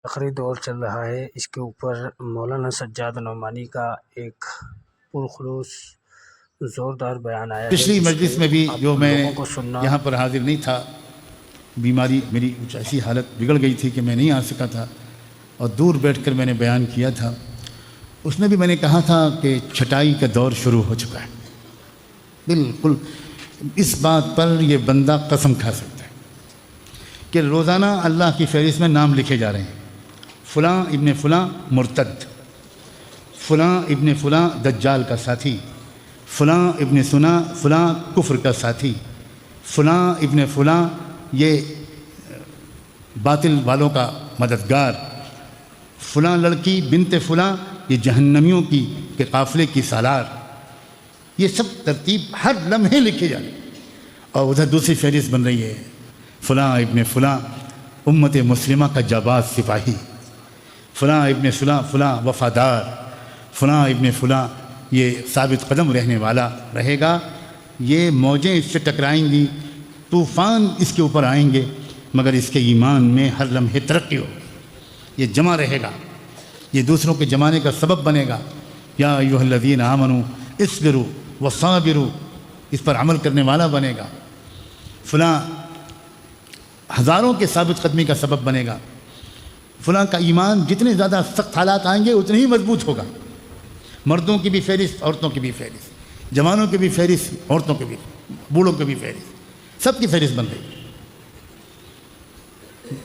آخری دور چل رہا ہے، اس کے اوپر مولانا سجاد نعمانی کا ایک پرخلوص زوردار بیان آیا ہے، پچھلی مجلس میں بھی جو آپ میں لوگوں کو سننا۔ یہاں پر حاضر نہیں تھا، بیماری میری کچھ ایسی حالت بگڑ گئی تھی کہ میں نہیں آ سکا تھا اور دور بیٹھ کر میں نے بیان کیا تھا۔ اس میں بھی میں نے کہا تھا کہ چھٹائی کا دور شروع ہو چکا ہے۔ بالکل اس بات پر یہ بندہ قسم کھا سکتا ہے کہ روزانہ اللہ کی فہرست میں نام لکھے جا رہے ہیں، فلاں ابن فلاں مرتد، فلاں ابن فلاں دجال کا ساتھی، فلاں ابن فلاں کفر کا ساتھی، فلاں ابن فلاں یہ باطل والوں کا مددگار، فلاں لڑکی بنت فلاں یہ جہنمیوں کی کے قافلے کی سالار۔ یہ سب ترتیب ہر لمحے لکھے جا رہے ہیں، اور ادھر دوسری فہرست بن رہی ہے، فلاں ابن فلاں امت مسلمہ کا جاباز سپاہی، فلاں ابن فلاں فلاں وفادار، فلاں ابن فلاں یہ ثابت قدم رہنے والا رہے گا۔ یہ موجیں اس سے ٹکرائیں گی، طوفان اس کے اوپر آئیں گے، مگر اس کے ایمان میں ہر لمحے ترقی ہو، یہ جمع رہے گا، یہ دوسروں کے جمانے کا سبب بنے گا۔ یا ایھا الذین آمنوا اصبروا وصابروا، اس پر عمل کرنے والا بنے گا، فلاں ہزاروں کے ثابت قدمی کا سبب بنے گا، فلاں کا ایمان جتنے زیادہ سخت حالات آئیں گے اتنے ہی مضبوط ہوگا۔ مردوں کی بھی فہرست، عورتوں کی بھی فہرست، جوانوں کی بھی فہرست، عورتوں کی بھی، بوڑھوں کی بھی فہرست، سب کی فہرست بن رہی ہے۔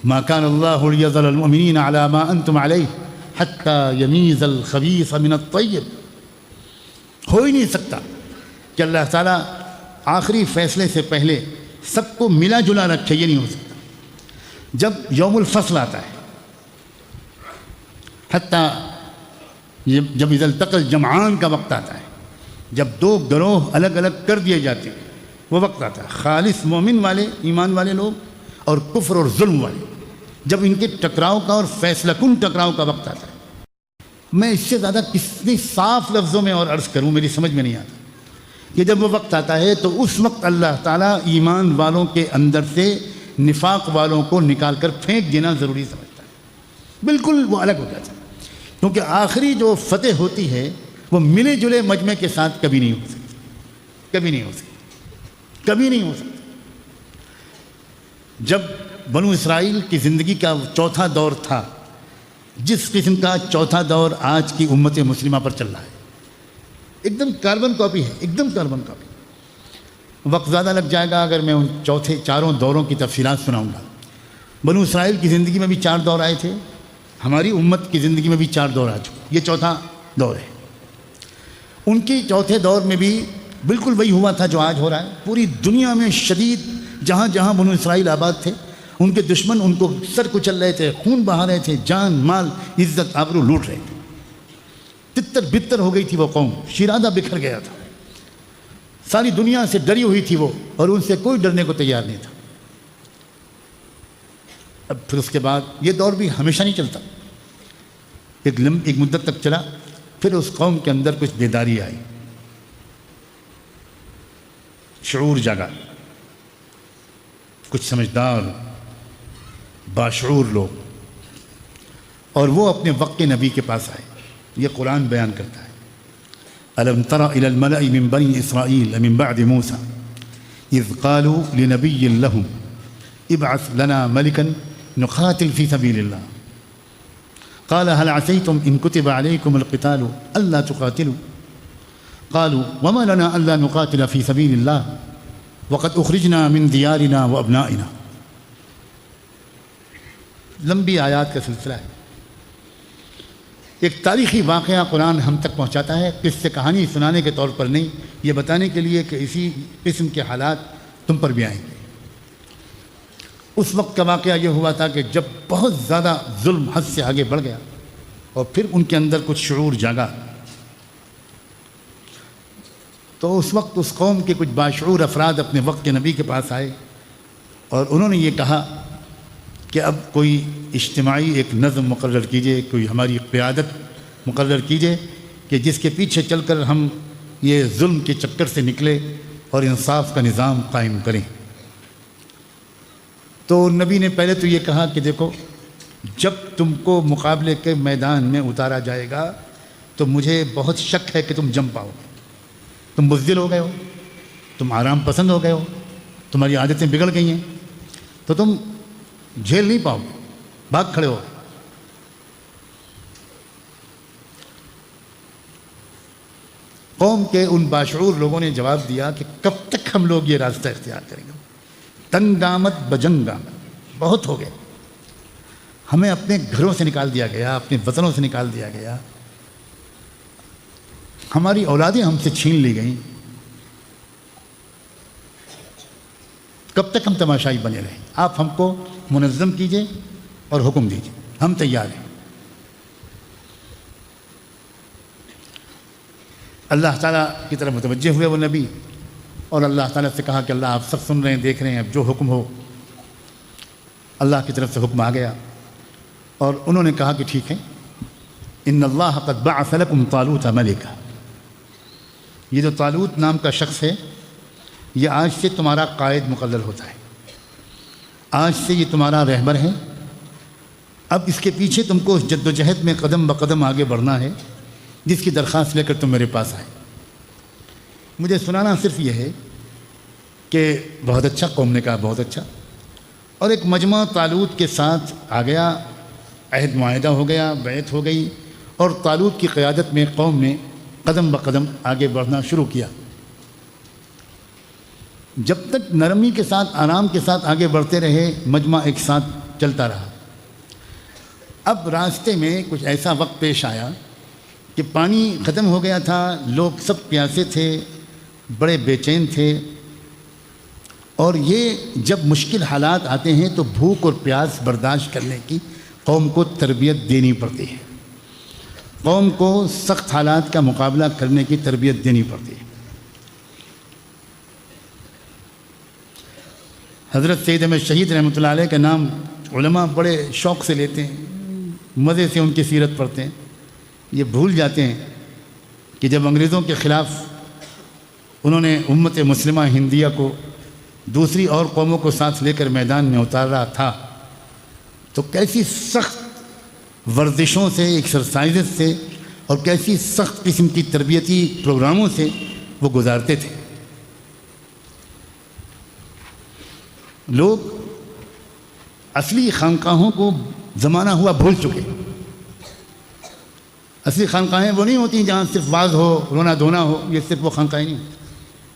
ما كان الله ليذر المؤمنين على ما انتم عليه حتى يميز الخبيث من الطيب۔ ہو ہی نہیں سکتا کہ اللہ تعالیٰ آخری فیصلے سے پہلے سب کو ملا جلا رکھے، یہ نہیں ہو سکتا۔ جب یوم الفصل آتا ہے، حتیٰ جب اذا التقى الجمعان کا وقت آتا ہے، جب دو گروہ الگ الگ کر دیے جاتے ہیں، وہ وقت آتا ہے خالص مومن والے، ایمان والے لوگ اور کفر اور ظلم والے، جب ان کے ٹکراؤ کا اور فیصلہ کن ٹکراؤ کا وقت آتا ہے۔ میں اس سے زیادہ کتنی صاف لفظوں میں اور عرض کروں، میری سمجھ میں نہیں آتا کہ جب وہ وقت آتا ہے تو اس وقت اللہ تعالیٰ ایمان والوں کے اندر سے نفاق والوں کو نکال کر پھینک دینا ضروری سمجھتا ہے، بالکل وہ الگ ہو جاتا ہے، کیونکہ آخری جو فتح ہوتی ہے وہ ملے جلے مجمع کے ساتھ کبھی نہیں ہو سکتی، کبھی نہیں ہو سکتی، کبھی نہیں ہو سکتی۔ جب بنو اسرائیل کی زندگی کا چوتھا دور تھا، جس قسم کا چوتھا دور آج کی امت مسلمہ پر چل رہا ہے، ایک دم کاربن کاپی ہے، ایک دم کاربن کاپی۔ وقت زیادہ لگ جائے گا اگر میں ان چاروں دوروں کی تفصیلات سناؤں گا۔ بنو اسرائیل کی زندگی میں بھی 4 دور آئے تھے، ہماری امت کی زندگی میں بھی 4 دور آ چکے، یہ چوتھا دور ہے۔ ان کی چوتھے دور میں بھی بالکل وہی ہوا تھا جو آج ہو رہا ہے۔ پوری دنیا میں شدید، جہاں جہاں بنو اسرائیل آباد تھے، ان کے دشمن ان کو سر کچل رہے تھے، خون بہا رہے تھے، جان مال عزت آبرو لوٹ رہے تھے، تتر بتر ہو گئی تھی وہ قوم، شیرازہ بکھر گیا تھا، ساری دنیا سے ڈری ہوئی تھی وہ، اور ان سے کوئی ڈرنے کو تیار نہیں تھا۔ اب پھر اس کے بعد یہ دور بھی ہمیشہ نہیں چلتا، ایک مدت تک چلا، پھر اس قوم کے اندر کچھ بیداری آئی، شعور جاگا، کچھ سمجھدار باشعور لوگ، اور وہ اپنے وقت کے نبی کے پاس آئے۔ یہ قرآن بیان کرتا ہے، أَلَمْ تَرَ إِلَى الْمَلَإِ مِنْ بَنِي إِسْرَائِيلَ مِنْ بَعْدِ مُوسَى إِذْ قَالُوا لِنَبِيٍّ لَهُمْ ابْعَثْ لَنَا مَلِكًا نُقَاتِلْ فِي سَبِيلِ اللَّهِ قَالَ هَلْ عَسَيْتُمْ إِنْ كُتِبَ عَلَيْكُمُ الْقِتَالُ أَلَّا تُقَاتِلُوا قَالُوا وَمَا لَنَا أَلَّا نُقَاتِلَ فِي سَبِيلِ اللَّهِ وَقَدْ أُخْرِجْنَا مِنْ دِيَارِنَا وَأَبْنَائِنَا۔ لمبی آیات کا سلسلہ ہے، ایک تاریخی واقعہ قرآن ہم تک پہنچاتا ہے، قصے کہانی سنانے کے طور پر نہیں، یہ بتانے کے لیے کہ اسی قسم کے حالات تم پر بھی آئیں گے۔ اس وقت کا واقعہ یہ ہوا تھا کہ جب بہت زیادہ ظلم حد سے آگے بڑھ گیا اور پھر ان کے اندر کچھ شعور جاگا، تو اس وقت اس قوم کے کچھ باشعور افراد اپنے وقت کے نبی کے پاس آئے اور انہوں نے یہ کہا کہ اب کوئی اجتماعی ایک نظم مقرر کیجئے، کوئی ہماری قیادت مقرر کیجئے کہ جس کے پیچھے چل کر ہم یہ ظلم کے چکر سے نکلے اور انصاف کا نظام قائم کریں۔ تو نبی نے پہلے تو یہ کہا کہ دیکھو جب تم کو مقابلے کے میدان میں اتارا جائے گا تو مجھے بہت شک ہے کہ تم جم پاؤ گے۔ تم بزدل ہو گئے ہو، تم آرام پسند ہو گئے ہو، تمہاری عادتیں بگڑ گئی ہیں، تو تم جھیل نہیں پاؤ گے، بھاگ کھڑے ہو۔ قوم کے ان باشعور لوگوں نے جواب دیا کہ کب تک ہم لوگ یہ راستہ اختیار کریں گے؟ تنگ آمد بجنگ آمد، بہت ہو گئے، ہمیں اپنے گھروں سے نکال دیا گیا، اپنے وطنوں سے نکال دیا گیا، ہماری اولادیں ہم سے چھین لی گئیں، کب تک ہم تماشائی بنے رہیں؟ آپ ہم کو منظم کیجئے اور حکم دیجئے، ہم تیار ہیں۔ اللہ تعالیٰ کی طرف متوجہ ہوئے وہ نبی، اور اللہ تعالیٰ سے کہا کہ اللہ آپ سب سن رہے ہیں، دیکھ رہے ہیں، اب جو حکم ہو۔ اللہ کی طرف سے حکم آ گیا اور انہوں نے کہا کہ ٹھیک ہے، ان اللہ قد بعث لکم طالوت ملکا، یہ جو طالوت نام کا شخص ہے یہ آج سے تمہارا قائد مقرر ہوتا ہے، آج سے یہ تمہارا رہبر ہے، اب اس کے پیچھے تم کو اس جد و جہد میں قدم بقدم آگے بڑھنا ہے جس کی درخواست لے کر تم میرے پاس آئے۔ مجھے سنانا صرف یہ ہے کہ بہت اچھا، قوم نے کہا بہت اچھا، اور ایک مجمع طالوت کے ساتھ آ گیا، عہد معاہدہ ہو گیا، بیعت ہو گئی، اور طالوت کی قیادت میں قوم نے قدم بقدم آگے بڑھنا شروع کیا۔ جب تک نرمی کے ساتھ، آرام کے ساتھ آگے بڑھتے رہے، مجمع ایک ساتھ چلتا رہا۔ اب راستے میں کچھ ایسا وقت پیش آیا کہ پانی ختم ہو گیا تھا، لوگ سب پیاسے تھے، بڑے بے چین تھے، اور یہ جب مشکل حالات آتے ہیں تو بھوک اور پیاس برداشت کرنے کی قوم کو تربیت دینی پڑتی ہے، قوم کو سخت حالات کا مقابلہ کرنے کی تربیت دینی پڑتی ہے۔ حضرت سید احمد شہید رحمۃ اللہ علیہ کا نام علماء بڑے شوق سے لیتے ہیں، مزے سے ان کی سیرت پڑھتے ہیں، یہ بھول جاتے ہیں کہ جب انگریزوں کے خلاف انہوں نے امت مسلمہ ہندیہ کو، دوسری اور قوموں کو ساتھ لے کر میدان میں اتارا تھا تو کیسی سخت ورزشوں سے، ایکسرسائزز سے، اور کیسی سخت قسم کی تربیتی پروگراموں سے وہ گزارتے تھے۔ لوگ اصلی خانقاہوں کو زمانہ ہوا بھول چکے۔ اصلی خانقاہیں وہ نہیں ہوتی جہاں صرف واز ہو، رونا دھونا ہو، یہ صرف وہ خانقاہیں نہیں ہوتی۔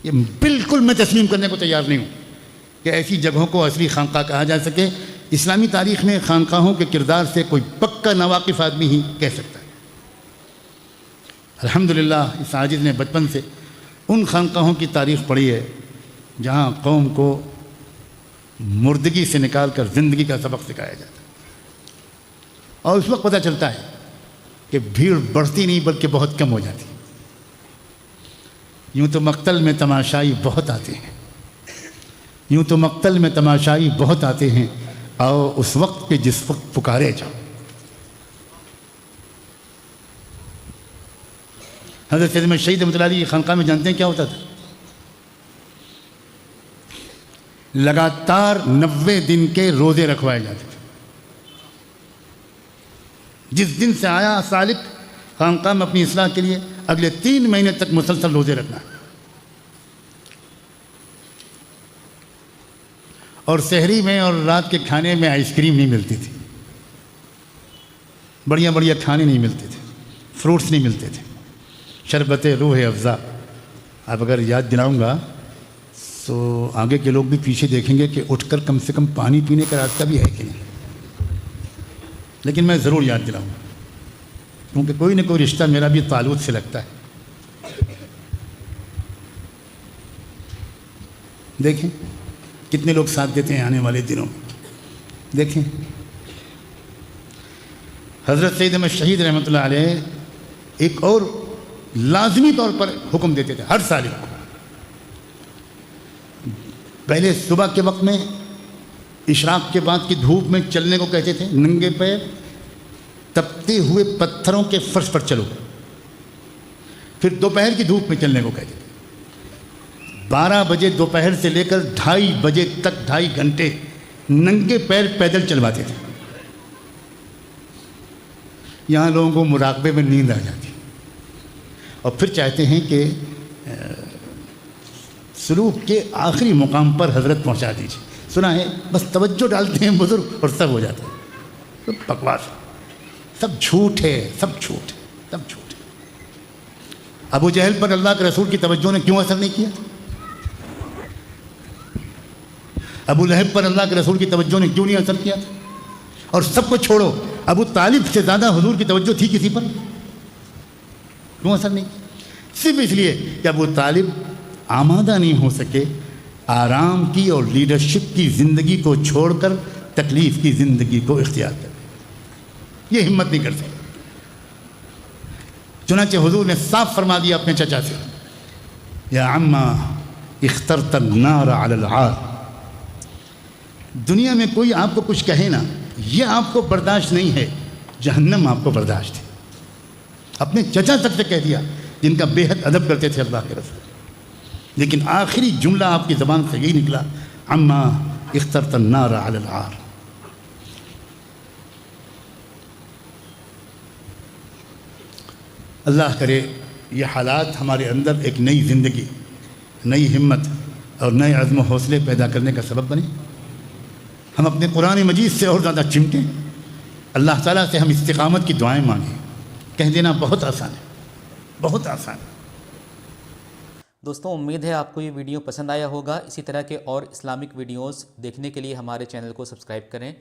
یہ بالکل میں تسلیم کرنے کو تیار نہیں ہوں کہ ایسی جگہوں کو اصلی خانقاہ کہا جا سکے۔ اسلامی تاریخ میں خانقاہوں کے کردار سے کوئی پکا ناواقف آدمی ہی کہہ سکتا ہے۔ الحمدللہ اس عاجز نے بچپن سے ان خانقاہوں کی تاریخ پڑھی ہے جہاں قوم کو مردگی سے نکال کر زندگی کا سبق سکھایا جاتا ہے، اور اس وقت پتہ چلتا ہے کہ بھیڑ بڑھتی نہیں بلکہ بہت کم ہو جاتی۔ یوں تو مقتل میں تماشائی بہت آتے ہیں، یوں تو مقتل میں تماشائی بہت آتے ہیں، آؤ اس وقت پہ جس وقت پکارے جاؤ۔ حضرت سید احمد شہید رحمۃ اللہ علیہ کی خانقاہ میں جانتے ہیں کیا ہوتا تھا؟ لگاتار 90 دن کے روزے رکھوائے جاتے تھے۔ جس دن سے آیا سالک خانقاہ میں اپنی اصلاح کے لیے، اگلے 3 مہینے تک مسلسل روزے رکھنا، اور سحری میں اور رات کے کھانے میں آئس کریم نہیں ملتی تھی، بڑھیا بڑھیا کھانے نہیں ملتے تھے، فروٹس نہیں ملتے تھے، شربت روح افزا۔ اب اگر یاد دلاؤں گا تو آگے کے لوگ بھی پیچھے دیکھیں گے کہ اٹھ کر کم سے کم پانی پینے کا راستہ بھی ہے کہ نہیں، لیکن میں ضرور یاد دلاؤں گا کیونکہ کوئی نہ کوئی رشتہ میرا بھی طالوت سے لگتا ہے۔ دیکھیں کتنے لوگ ساتھ دیتے ہیں آنے والے دنوں میں۔ دیکھیں حضرت سید احمد شہید رحمۃ اللہ علیہ ایک اور لازمی طور پر حکم دیتے تھے ہر سال کو۔ پہلے صبح کے وقت میں اشراق کے بعد کی دھوپ میں چلنے کو کہتے تھے، ننگے پیر تپتے ہوئے پتھروں کے فرش پر چلو۔ پھر دوپہر کی دھوپ میں چلنے کو کہتے تھے، 12 بجے دوپہر سے لے کر 2:30 بجے تک 2.5 گھنٹے ننگے پیر پیدل چلواتے تھے۔ یہاں لوگوں کو مراقبے میں نیند آ جاتی اور پھر چاہتے ہیں کہ سلوک کے آخری مقام پر حضرت پہنچا دیجیے. سنا ہے بس توجہ ڈالتے ہیں بزرگ اور سب ہو جاتا ہے. سب بکواس، سب جھوٹ ہے، سب جھوٹ ہے، سب جھوٹ ہے. ابو جہل پر اللہ کے رسول کی توجہ نے کیوں اثر نہیں کیا؟ ابو لہب پر اللہ کے رسول کی توجہ نے کیوں نہیں اثر کیا تھا؟ اور سب کو چھوڑو، ابو طالب سے زیادہ حضور کی توجہ تھی کسی پر؟ کیوں اثر نہیں کیا؟ صرف اس لیے کہ ابو طالب آمادہ نہیں ہو سکے آرام کی اور لیڈرشپ کی زندگی کو چھوڑ کر تکلیف کی زندگی کو اختیار کرے. یہ ہمت نہیں کر سکے. چنانچہ حضور نے صاف فرما دیا اپنے چچا سے، یا عما اخترت النار علی العار. دنیا میں کوئی آپ کو کچھ کہے نا، یہ آپ کو برداشت نہیں ہے، جہنم آپ کو برداشت ہے. اپنے چچا تک سے کہہ دیا جن کا بے حد ادب کرتے تھے اللہ کے رسول. لیکن آخری جملہ آپ کی زبان سے یہی نکلا، عما اخترت النار علی العار. اللہ کرے یہ حالات ہمارے اندر ایک نئی زندگی، نئی ہمت اور نئے عزم و حوصلے پیدا کرنے کا سبب بنے. ہم اپنے قرآن مجید سے اور زیادہ چمٹیں. اللہ تعالیٰ سے ہم استقامت کی دعائیں مانگیں. کہہ دینا بہت آسان ہے، بہت آسان ہے. دوستوں، امید ہے آپ کو یہ ویڈیو پسند آیا ہوگا. اسی طرح کے اور اسلامک ویڈیوز دیکھنے کے لیے ہمارے چینل کو سبسکرائب کریں،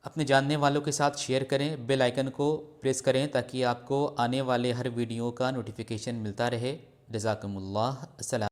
اپنے جاننے والوں کے ساتھ شیئر کریں، بیل آئیکن کو پریس کریں تاکہ آپ کو آنے والے ہر ویڈیو کا نوٹیفیکیشن ملتا رہے. جزاکم اللہ. السلام.